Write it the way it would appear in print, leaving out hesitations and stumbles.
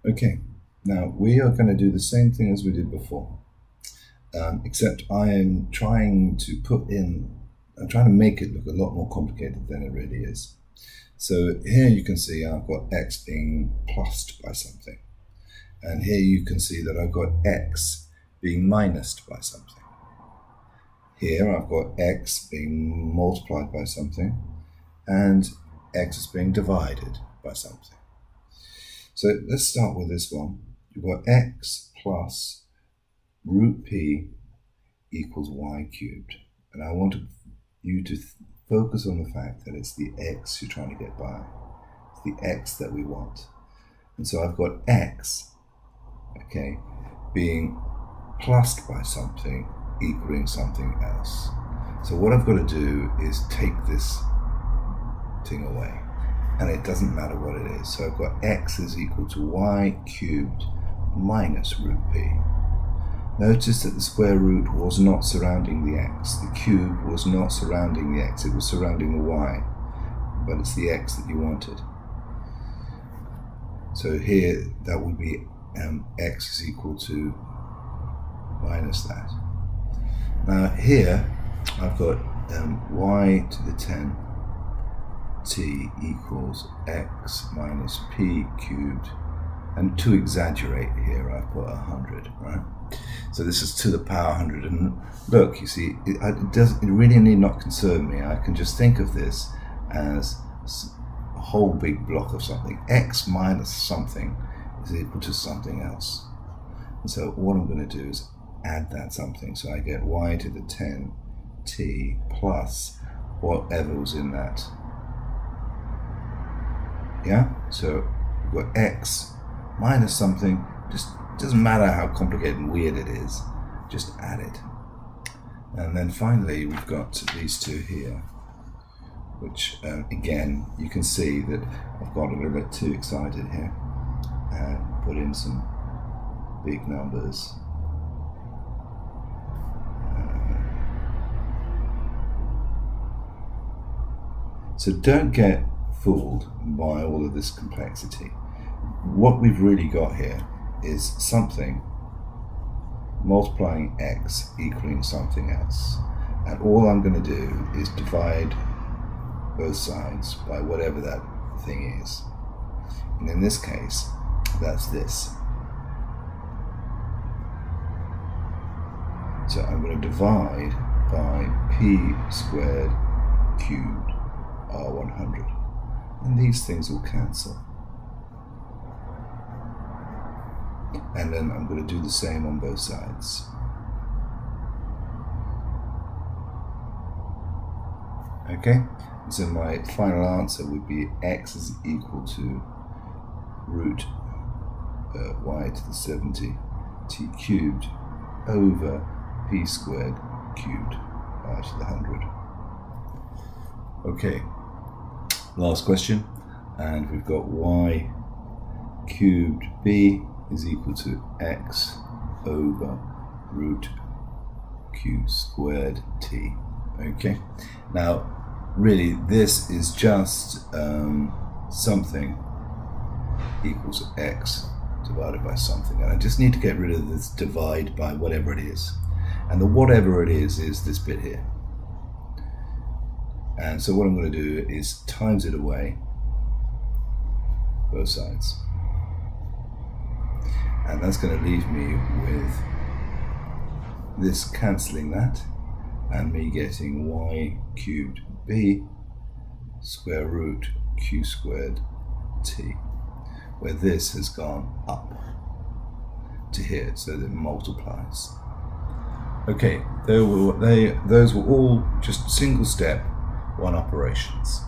Okay, now we are going to do the same thing as we did before, except I'm trying to make it look a lot more complicated than it really is. So here you can see I've got x being plussed by something. And here you can see that I've got x being minused by something. Here I've got x being multiplied by something, and x is being divided by something. So let's start with this one. You've got x plus root p equals y cubed. And I want you to focus on the fact that it's the x you're trying to get by. It's the x that we want. And so I've got x, okay, being plussed by something equaling something else. So what I've got to do is take this thing away, and it doesn't matter what it is. So I've got x is equal to y cubed minus root p. Notice that the square root was not surrounding the x. The cube was not surrounding the x. It was surrounding the y, but it's the x that you wanted. So here that would be x is equal to minus that. Now here I've got y to the 10 t equals x minus p cubed, and to exaggerate here I've put 100, right? So this is to the power 100, and look, you see, it really need not concern me. I can just think of this as a whole big block of something. X minus something is equal to something else. And so what I'm going to do is add that something. So I get y to the 10 t plus whatever was in that. Yeah? So we've got x minus something. Just doesn't matter how complicated and weird it is, just add it. And then finally we've got these two here, which again you can see that I've got a little bit too excited here and put in some big numbers. So don't get fooled by all of this complexity. What we've really got here is something multiplying x equaling something else, and all I'm going to do is divide both sides by whatever that thing is, and in this case that's this. So I'm going to divide by p squared cubed r100, and these things will cancel. And then I'm going to do the same on both sides. Okay, so my final answer would be x is equal to root y to the 70 t cubed over p squared cubed r to the 100. Okay, last question, and we've got y cubed b is equal to x over root q squared t. Okay, now really this is just something equals x divided by something, and I just need to get rid of this divide by whatever it is, and the whatever it is this bit here. And so what I'm going to do is times it away both sides. And that's going to leave me with this cancelling that, and me getting y cubed b square root q squared t, where this has gone up to here, so that it multiplies. Okay, those were all just single step one operations.